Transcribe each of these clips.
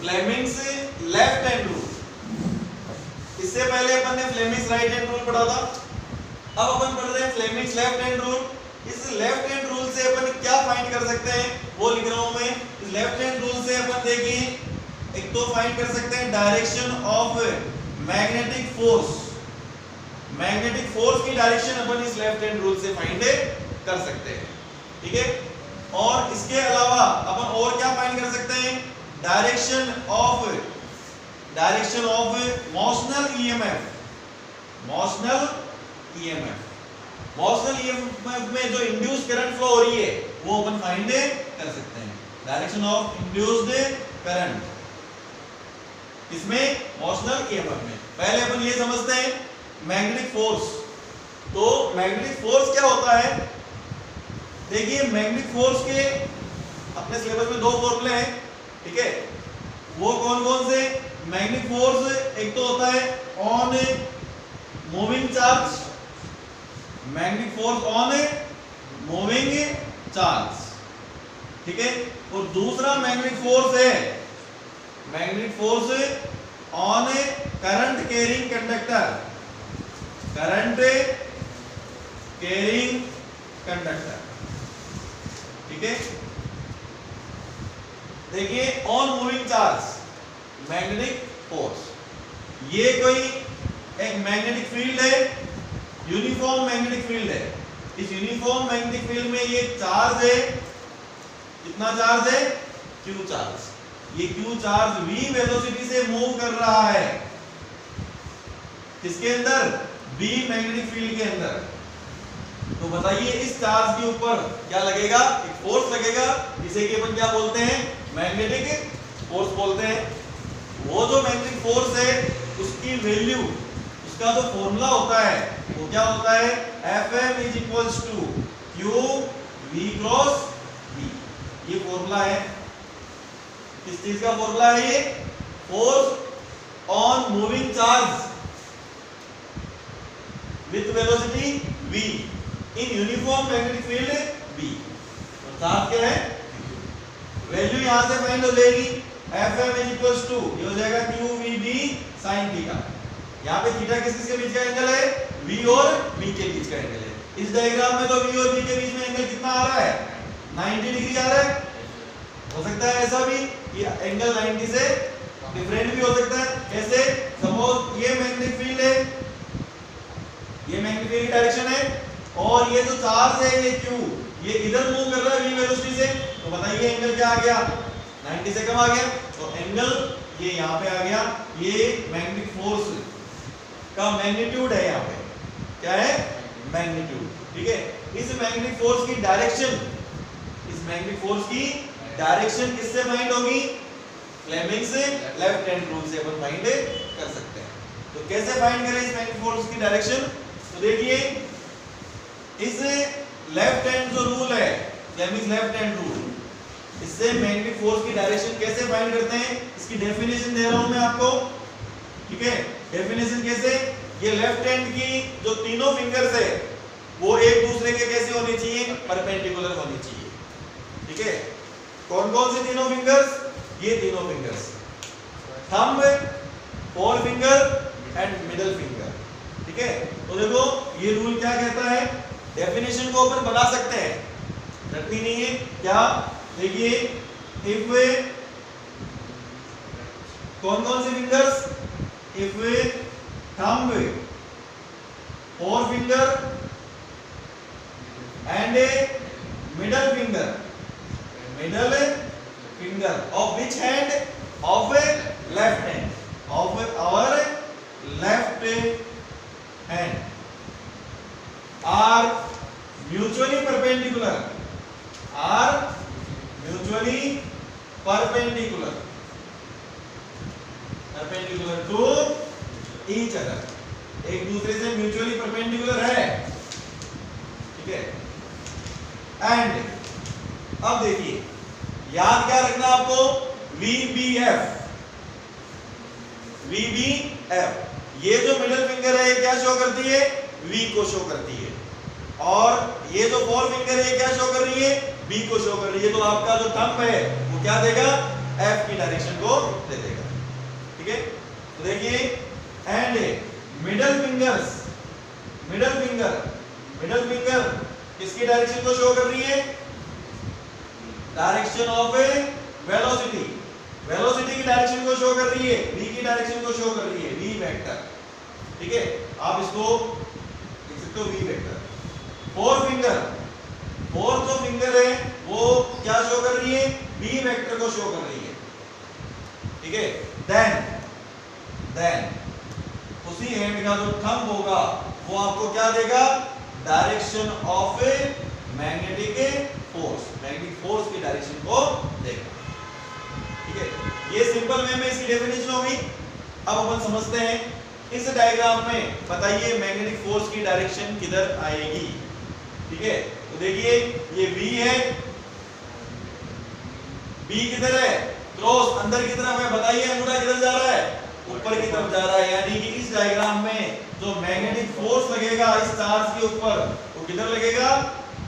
Fleming's left hand rule. इससे पहले अपन ने फ्लेमिंग्स राइट हैंड रूल पढ़ा था, अब अपन पढ़ रहे हैं फ्लेमिंग्स लेफ्ट हैंड रूल। इस लेफ्ट हैंड रूल से अपन क्या फाइंड कर सकते हैं वो लिख रहा हूं मैं। इस लेफ्ट हैंड रूल से अपन देखिए, एक तो फाइंड कर सकते हैं direction of magnetic force. Magnetic force की डायरेक्शन अपन इस लेफ्ट हैंड रूल से फाइंड कर सकते हैं, ठीक है। और इसके अलावा अपन और क्या फाइंड कर सकते हैं, direction of motional EMF. Motional EMF में जो इंड्यूस करंट फ्लो हो रही है वो अपन फाइंड कर सकते हैं। डायरेक्शन ऑफ इंड्यूस्ड करंट इसमें मोशनल ईएमएफ में। पहले अपन ये समझते हैं मैग्नेटिक फोर्स। तो मैग्नेटिक फोर्स क्या होता है, देखिए मैग्नेटिक फोर्स के अपने सिलेबस में दो फॉर्मूले हैं, ठीक है। वो कौन कौन से, मैग्नेटिक फोर्स एक तो होता है on moving charge, magnetic force on moving charge, ठीक है। और दूसरा मैग्नेटिक फोर्स है magnetic force on current carrying conductor, current carrying conductor, ठीक है। देखिए on moving charge magnetic force, ये कोई एक मैग्नेटिक फील्ड है, यूनिफॉर्म मैग्नेटिक फील्ड है। इस यूनिफॉर्म मैग्नेटिक फील्ड में ये चार्ज है, कितना चार्ज है, क्यू चार्ज। ये क्यू चार्ज v वेलोसिटी से मूव कर रहा है, किसके अंदर, v मैग्नेटिक फील्ड के अंदर। तो बताइए इस चार्ज के ऊपर क्या लगेगा, एक फोर्स लगेगा, इसे कि अपन क्या बोलते हैं, मैग्नेटिक फोर्स बोलते हैं। वो जो मैग्नेटिक फोर्स है उसकी वैल्यू, उसका जो फॉर्मूला होता है वो क्या होता है, Fm is equals to Q V cross V। ये फॉर्मूला है, किस चीज का फॉर्मूला है ये, force on moving charge with velocity v in uniform magnetic field V। तो चार्ज क्या है, वैल्यू यहां से फाइंड हो जाएगी, Fm इज इक्वल्स टू ये हो जाएगा QVB sin थीटा। यहाँ पे थीटा किस के बीच का एंगल है, V और B के बीच का एंगल है। इस डायग्राम में तो V और B के बीच में एंगल कितना आ रहा है, 90 डिग्री आ रहा है। हो सकता है ऐसा भी कि एंगल 90 से डिफरेंट भी हो सकता है। कैसे, सपोज ये मैग्नेटिक फील्ड है, ये मैग्नेटिक फील्ड की डायरेक्शन है, और ये जो चार्ज है ये Q, ये इधर मूव कर रहा है v वेलोसिटी से। तो बताइए एंगल क्या आ गया, 90 से कम आ गया। तो एंगल ये यहाँ पे आ गया, ये मैग्नेटिक फोर्स का मैग्नीट्यूड है, यहाँ पे क्या है, मैग्नीट्यूड, ठीक है। इस मैग्नेटिक फोर्स की डायरेक्शन, इस मैग्नेटिक फोर्स की डायरेक्शन किससे फाइंड होगी, फ्लेमिंग्स लेफ्ट हैंड रूल से अपन फाइंड कर सकते हैं। तो कैसे फाइंड करें इस मैग्नेटिक फोर्स की डायरेक्शन, तो देखिए इस लेफ्ट हैंड जो रूल है, फ्लेमिंग्स लेफ्ट हैंड रूल, इससे मैग्नेटिक फोर्स की डायरेक्शन कैसे फाइंड करते हैं, इसकी डेफिनेशन दे रहा हूं मैं आपको, ठीक है। डेफिनेशन कैसे, ये लेफ्ट हैंड की जो तीनों फिंगर्स है वो एक दूसरे के कैसे होनी चाहिए, परपेंडिकुलर होनी चाहिए, ठीक है। कौन कौन से तीनों फिंगर्स, ये तीनों fingers, thumb, four finger and middle finger, ठीक है। तो देखो ये रूल क्या कहता है, डेफिनेशन को अपन बना सकते हैं, रटनी नहीं है क्या। देखिए इफ कौन कौन से fingers, if thumb, four finger and middle finger, middle finger of which hand, of left hand, of our left hand are mutually perpendicular, are mutually perpendicular, perpendicular to each other, एक दूसरे से mutually perpendicular है, ठीक है। And अब देखिए याद क्या रखना आपको, VBF, VBF, ये जो मिडिल फिंगर है ये क्या शो करती है, V को शो करती है, और ये जो फोर फिंगर है क्या शो कर रही है, B को शो कर रही है। तो आपका जो थंब है वो क्या देगा, F की डायरेक्शन को ले लेगा। ठीक है, तो देखिए एंड मिडल फिंगर किसकी डायरेक्शन को शो कर रही है? डायरेक्शन ऑफ ए वेलोसिटी की डायरेक्शन को शो कर रही है, v की डायरेक्शन को शो कर रही है, v वेक्टर। ठीक है, आप इसको लिख सकते हो v वेक्टर। फोर्थ जो फिंगर है वो क्या शो कर रही है? v वेक्टर को शो कर रही है। ठीक है, देन उसी हैंड का जो थंब होगा वो आपको क्या देगा? Direction of a magnetic force की डायरेक्शन को देगा। ठीक है, ये सिंपल वे में इसकी डेफिनेशन होगी। अब अपन समझते हैं इस डायग्राम में बताइए मैग्नेटिक फोर्स की डायरेक्शन किधर आएगी। ठीक है, तो देखिए ये V है, B किधर है? क्रॉस अंदर की तरफ है, बताइए अंगूठा किधर जा रहा है? ऊपर की तरफ जा रहा है, यानी कि इस डायग्राम में जो मैग्नेटिक फोर्स लगेगा इस चार्ज के ऊपर वो किधर लगेगा?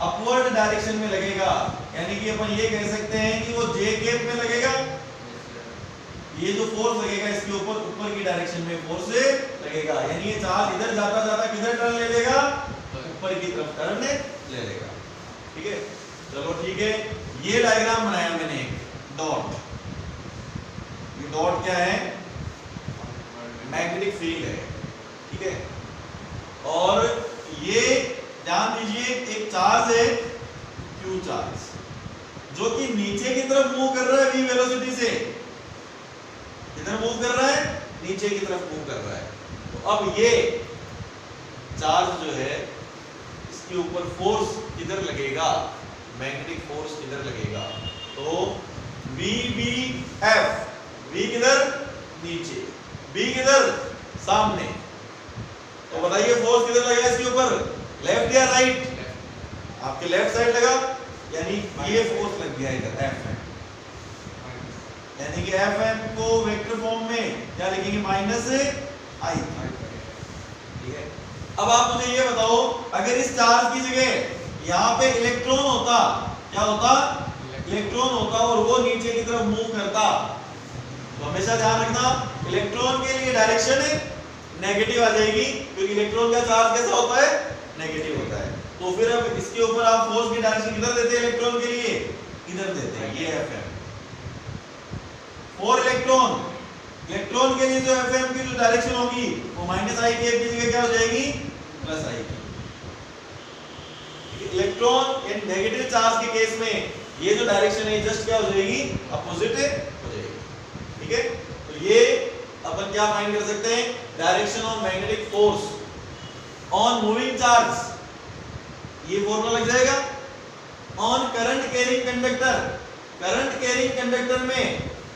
अपवर्ड डायरेक्शन में लगेगा। यानी कि अपन ये कह सकते हैं कि वो जे केप में लगेगा। ये जो फोर्स लगेगा इसके ऊपर की डायरेक्शन में फोर्स लगेगा, यानी ये चार्ज इधर जाता जाता किधर टर्न ले लेगा? ऊपर की तरफ टर्न ले लेगा। ठीक है, चलो ठीक है, ये डायग्राम बनाया मैंने डॉट। ये डॉट क्या है? मैग्नेटिक फील्ड है। ठीक है, और ये ध्यान दीजिए एक चार्ज है Q चार्ज जो कि नीचे की तरफ मूव कर रहा है v वेलोसिटी से। किधर मूव कर रहा है? नीचे की तरफ मूव कर रहा है। तो अब ये चार्ज जो है इसके ऊपर फोर्स किधर लगेगा? मैग्नेटिक फोर्स किधर लगेगा? तो VBF, V किधर? नीचे, B किधर? सामने। तो बताइए फोर्स किधर लगेगा इसके ऊपर? लेफ्ट या राइट? आपके लेफ्ट साइड लगा, यानी ये फोर्स लग गया इधर Fm। यानी कि Fm को वेक्टर फॉर्म में क्या लिखेंगे? -I। ठीक है, अब आप मुझे ये बताओ अगर इस चार्ज की जगह यहाँ पे इलेक्ट्रॉन होता, क्या होता? इलेक्ट्रॉन होता और वो नीचे की तरफ मूव करता, तो हमेशा ध्यान रखना इलेक्ट्रॉन के लिए डायरेक्शन नेगेटिव आ जाएगी, क्योंकि इलेक्ट्रॉन का चार्ज कैसा होता है? नेगेटिव होता है। तो फिर अब इसके ऊपर आप फोर्स की डायरेक्शन किधर देते हैं? इलेक्ट्रॉन के लिए इधर देते हैं, ये Fm। फॉर इलेक्ट्रॉन के लिए जो Fm की जो डायरेक्शन होगी वो -I की जगह क्या हो जाएगी? +I की। इलेक्ट्रॉन इन नेगेटिव चार्ज के केस में ये जो डायरेक्शन है जस्ट क्या हो जाएगी? अपोजिट हो जाएगी। ठीक है, तो ये अपन क्या फाइंड कर सकते हैं? Direction of magnetic force on moving charge, ये फॉर्मूला लग जाएगा। ऑन करंट कैरिंग कंडक्टर में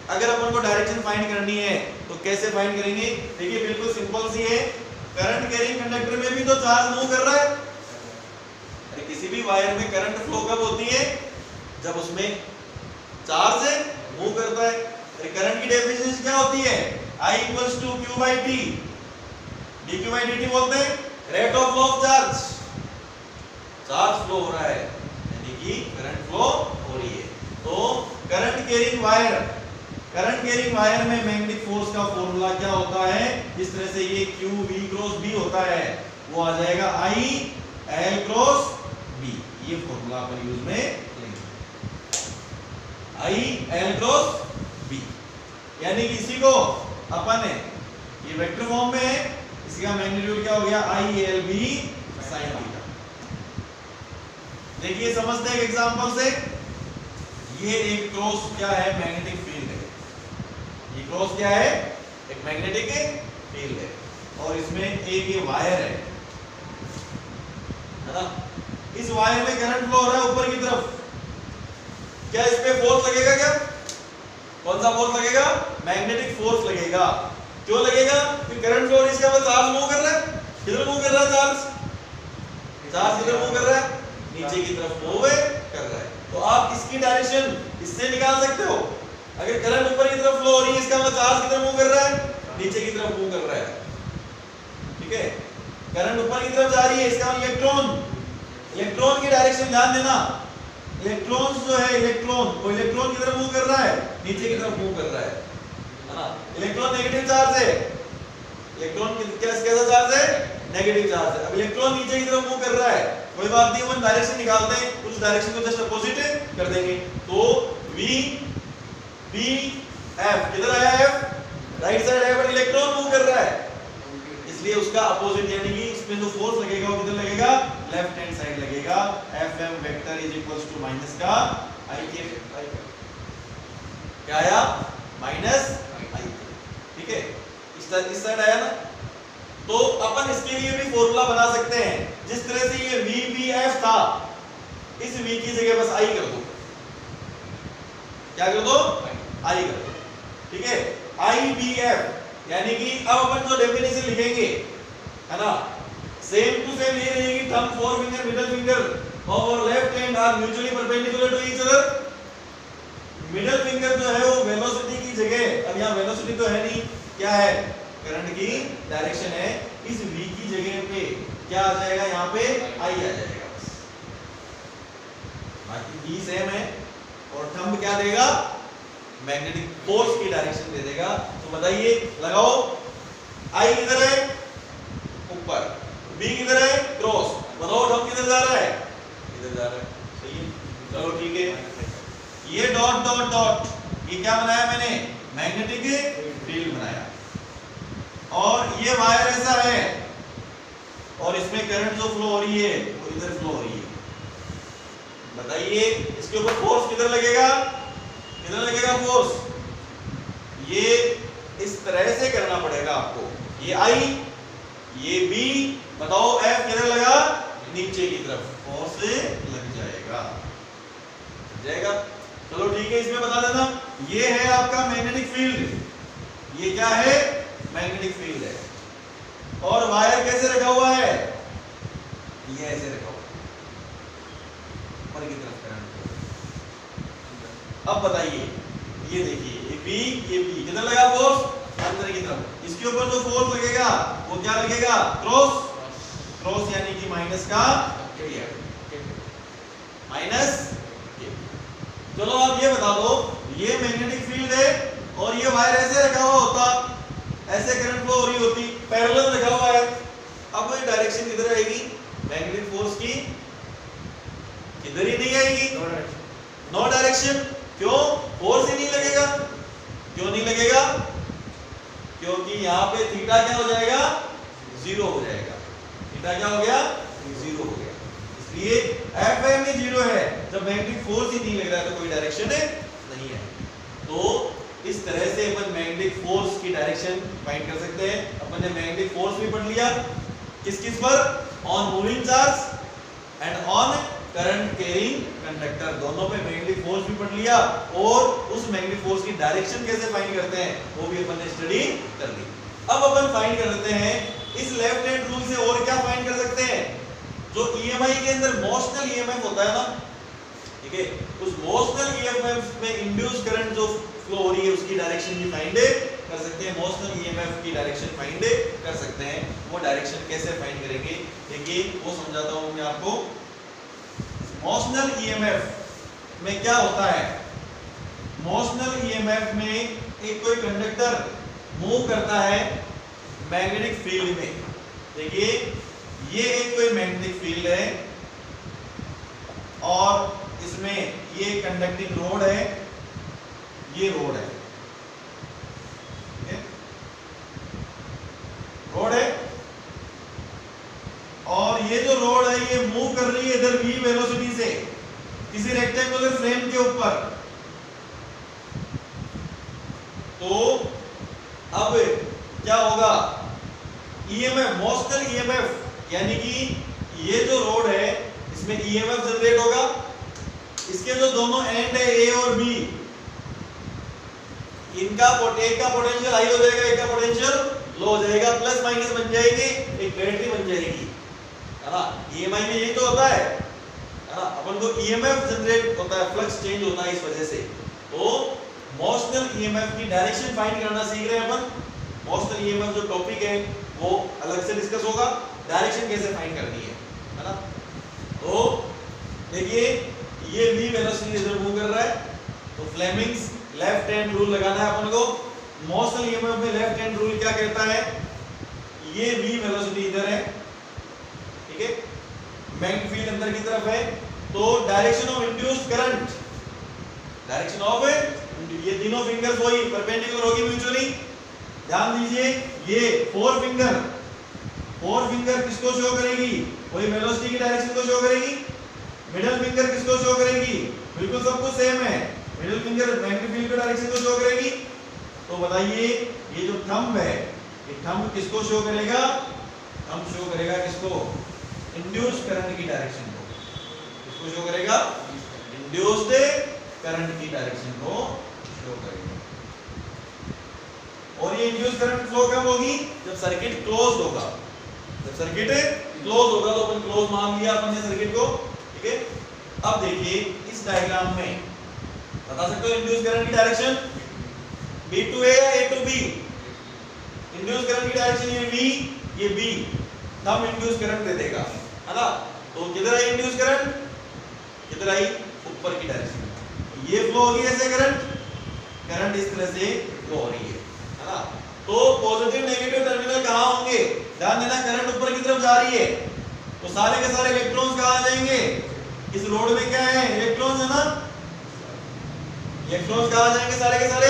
अगर अपन को डायरेक्शन फाइंड करनी है तो कैसे फाइंड करेंगे? देखिए बिल्कुल सिंपल सी है। करंट कैरिंग कंडक्टर में भी तो चार्ज मूव कर रहा है। अरे किसी भी वायर में करंट फ्लो कब होती है? जब उसमें चार्ज मूव करता है। करंट की डेफिनेशन क्या होती है? I = Q/T, dQ/dt बोलते हैं rate of flow of charge. Charge flow हो रहा है यानी कि करंट फ्लो हो रही है। तो करंट कैरिंग वायर में मैग्नेटिक फोर्स का फॉर्मूला क्या होता है? जिस तरह से ये QV क्रॉस B होता है वो आ जाएगा IL क्रॉस B। ये फॉर्मूला अपन यूज में लेंगे, IL क्रॉस B। यानी कि इसी को अपन ये वेक्टर फॉर्म में है, इसका मैग्नीट्यूड क्या हो गया? ILB sin theta. देखिए समझते हैं एक एग्जांपल से। ये एक क्रॉस क्या है? मैग्नेटिक फील्ड है। ये क्रॉस क्या है? एक मैग्नेटिक फील्ड है और इसमें एक ये वायर है ना? इस वायर में करंट फ्लो हो रहा है ऊपर की तरफ। क्या इस पे फोर्स लगेगा? क्या कौन सा फोर्स लगेगा? मैग्नेटिक फोर्स लगेगा। क्यों लगेगा? क्योंकि करंट फ्लो इसके बाद चार्ज मूव कर रहा है। किधर मूव कर रहा है? चार्ज किधर मूव कर रहा है? नीचे की तरफ मूव कर रहा है। तो आप इसकी डायरेक्शन इससे निकाल सकते हो। अगर करंट ऊपर की तरफ फ्लो हो रही है इसका मतलब चार्ज किधर मूव कर रहा है? नीचे की तरफ मूव कर रहा है। ठीक है, करंट ऊपर की तरफ जा रही है इसका मतलब इलेक्ट्रॉन की डायरेक्शन ध्यान देना। इलेक्ट्रॉन्स जो है इलेक्ट्रॉन, वो इलेक्ट्रॉन की तरफ मूव कर रहा है, नीचे की तरफ मूव कर रहा है ना। इलेक्ट्रॉन नेगेटिव चार्ज है, इलेक्ट्रॉन कैसा चार्ज है, नेगेटिव चार्ज है। अब इलेक्ट्रॉन नीचे की तरफ मूव कर रहा है, कोई बात नहीं, अपन डायरेक्शन निकालते हैं, उस डायरेक्शन को जस्ट अपोजिट कर देंगे। तो V B F किधर आया, F राइट साइड है, बट इलेक्ट्रॉन मूव कर रहा है, इसलिए उसका अपोजिट यानी कि इसमें जो फोर्स लगेगा वो किधर लगेगा, लेफ्ट हैंड साइड लगेगा। Fm vector is equals to minus का I के, क्या आया, माइनस I, ठीक है, इस साइड आया ना। तो अपन इसके लिए भी फॉर्मूला बना सकते हैं, जिस तरह से ये VBF था, इस V की जगह बस I कर दो, क्या कर दो, I कर दो, ठीक है, IBF, यानी कि अब अपन जो डेफिनेशन लिखेंगे है ना, सेम टू सेम ये रहेगी, thumb, forefinger, middle finger of our left hand are mutually perpendicular to each other. Middle finger जो है वो वेलोसिटी की जगह, अब यहाँ वेलोसिटी तो है नहीं, क्या है, करंट की डायरेक्शन है, इस V की जगह पे क्या आ जाएगा, यहाँ पे I आ जाएगा बस, बाकी V सेम है, और थंब क्या देगा, मैग्नेटिक फोर्स की डायरेक्शन दे देगा। तो बताइए, लगाओ, I किधर है, ऊपर, B किधर है, क्रॉस, बताओ थंब किधर जा रहा है, इधर जा रहा है, सही है, चलो ठीक है। ये डॉट डॉट डॉट, ये क्या बनाया मैंने, मैग्नेटिक फील्ड बनाया, और ये वायर ऐसा है, और इसमें करंट जो फ्लो हो रही है वो इधर फ्लो हो रही है। बताइए इसके ऊपर फोर्स किधर लगेगा, किधर लगेगा फोर्स, ये इस तरह से करना पड़ेगा आपको, ये I, ये B, बताओ F किधर लगा, नीचे की तरफ, फोर्स लग जाएगा, चलो ठीक है, इसमें बता देना, ये है आपका मैग्नेटिक फील्ड, ये क्या है, मैग्नेटिक फील्ड है, और वायर कैसे रखा हुआ है, ये ऐसे रखा हुआ है, ऊपर की तरफ करंट। अब बताइए, ये देखिए, ये B किधर लगा फोर्स, अंदर की तरफ, इसके ऊपर जो फोर्स लगेगा वो क्या लगेगा, क्रॉस, क्रॉस यानी कि माइनस का माइनस। चलो आप ये बता दो, ये मैग्नेटिक फील्ड है और ये वायर ऐसे रखा हुआ होता, ऐसे करंट फ्लो हो रही होती, पैरेलल रखा हुआ है, अब ये डायरेक्शन किधर आएगी, मैग्नेटिक फोर्स की किधर ही नहीं आएगी, नो डायरेक्शन, क्यों, फोर्स ही नहीं लगेगा, क्यों नहीं लगेगा, क्योंकि यहाँ पे थीटा क्या हो जाएगा, जीरो हो जाएगा, थीटा क्या हो गया, जीरो हो गया, इसलिए Fm ही जीरो है, जब मैग्नेटिक फोर्स ही नहीं लग रहा है तो कोई डायरेक्शन नहीं है। तो इस तरह से अपन मैग्नेटिक फोर्स की डायरेक्शन फाइंड कर सकते हैं। अपन ने मैग्नेटिक फोर्स भी पढ़ लिया, किस किस पर, on moving charge and on current carrying conductor, दोनों पे मैग्नेटिक फोर्स भी पढ़ लिया, और उस मैग्नेटिक फोर्स की डायरेक्शन कैसे फाइंड करते हैं वो भी अपन ने स्टडी कर ली। अब अपन फाइंड कर लेते हैं इस लेफ्ट हैंड रूल से, और क्या फाइंड कर सकते हैं, जो EMI के अंदर मोशनल EMF होता है ना, ठीक है, उस मोशनल EMF में इंड्यूस करंट जो फ्लो हो रही है उसकी डायरेक्शन भी फाइंड कर सकते हैं, मोशनल EMF की डायरेक्शन फाइंड कर सकते हैं। वो डायरेक्शन कैसे फाइंड करेंगे, देखिए वो समझाता हूं मैं आपको। मोशनल EMF में क्या होता है, मोशनल EMF में एक कोई कंडक्टर मूव करता है मैग्नेटिक फील्ड में, देखिए ये एक कोई मैग्नेटिक फील्ड है, और इसमें ये कंडक्टिंग रोड है, ये रोड है, रोड है, और ये जो रोड है ये मूव कर रही है इधर v वेलोसिटी से किसी रेक्टेंगुलर फ्रेम के ऊपर। तो अब क्या होगा, EMF, मोशनल EMF, यानी कि ये जो रोड है इसमें EMF जनरेट होगा, इसके जो दोनों एंड है A और B, इनका एक का पोटेंशियल हाई हो जाएगा, एक का पोटेंशियल लो हो जाएगा, प्लस माइनस बन जाएगी, एक बैटरी बन जाएगी, है ना। EMI में यही तो होता है ना, अपन को EMF जनरेट होता है, फ्लक्स चेंज होता है इस वजह से। तो मोशनल EMF की डायरेक्शन फाइंड करना सीख रहे हैं अपन, मोशनल EMF जो टॉपिक है वो अलग से डिस्कस होगा, डायरेक्शन कैसे फाइंड करनी है ना। तो देखिए ये v वेलोसिटी इधर मूव कर रहा है, तो फ्लेमिंग्स लेफ्ट हैंड रूल लगाना है अपन को। मोशन ईएमएफ में लेफ्ट हैंड रूल क्या कहता है, ये v वेलोसिटी इधर है, ठीक है, मैग्नेटिक फील्ड अंदर की तरफ है, तो direction of induced current, direction of ये तीनों फिंगर्स वही परपेंडिकुलर होगी म्यूचुअली। ध्यान दीजिए ये फोर फिंगर किसको शो करेगी, वही वेलोसिटी की डायरेक्शन को शो करेगी। मिडिल फिंगर किसको शो करेगी, बिल्कुल सब कुछ सेम है, मिडिल फिंगर मैग्नेटिक फील्ड की डायरेक्शन को शो करेगी। तो बताइए ये जो थंब है, ये थंब किसको शो करेगा, थंब शो करेगा किसको, इंड्यूस्ड करंट की डायरेक्शन को। किसको शो करेगा, इंड्यूस्ड करंट की डायरेक्शन को शो करेगा। और ये इंड्यूस्ड करंट फ्लो कब होगी, जब सर्किट क्लोज्ड होगा। जब सर्किट क्लोज होगा तो अपन क्लोज मान लिया अपन ने सर्किट को, ठीक है। अब देखिए इस डायग्राम में बता सकते हो इंड्यूस्ड करंट की डायरेक्शन B to A या A to B। Induced current की डायरेक्शन ये V, ये B, तब इंड्यूस्ड करंट दे देगा, है ना। तो किधर आई इंड्यूस्ड करंट, किधर आई, ऊपर की डायरेक्शन। ये फ्लो होगी ऐसे करंट इस तरह से फ्लो हो रही है ना। तो पॉजिटिव नेगेटिव टर्मिनल कहां होंगे, ध्यान देना, करंट ऊपर की तरफ जा रही है तो सारे के सारे इलेक्ट्रॉन्स कहां आ जाएंगे, इस रोड में क्या है, इलेक्ट्रॉन्स है ना, इलेक्ट्रॉन्स कहां आ जाएंगे, सारे के सारे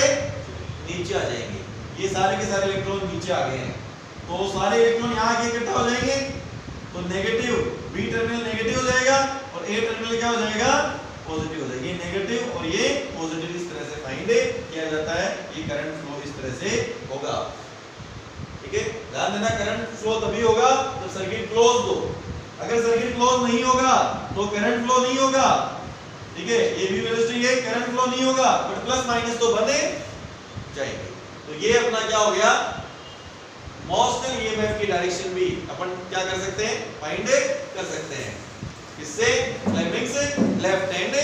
नीचे आ जाएंगे। ये सारे के सारे इलेक्ट्रॉन नीचे आ गए हैं, तो सारे इलेक्ट्रॉन यहां आके इकट्ठा हो जाएंगे, तो नेगेटिव बी टर्मिनल नेगेटिव हो जाएगा और ए टर्मिनल क्या हो जाएगा, पॉजिटिव हो जाएगा। ये नेगेटिव और ये पॉजिटिव इस तरह से फाइंड किया जाता है, ये करंट फ्लो इस तरह से होगा, ठीक है। ध्यान देना करंट फ्लो तभी होगा जब सर्किट क्लोज हो। अगर सर्किट क्लोज नहीं होगा तो करंट फ्लो नहीं होगा, ठीक है। ये भी वेलोसिटी है, करंट फ्लो नहीं होगा, बट प्लस माइनस तो बने जाएंगे। तो ये अपना क्या हो गया, मोशनल ईएमएफ की डायरेक्शन भी अपन क्या कर सकते हैं, फाइंड कर सकते हैं। किससे, फ्लेमिंग से लेफ्ट हैंड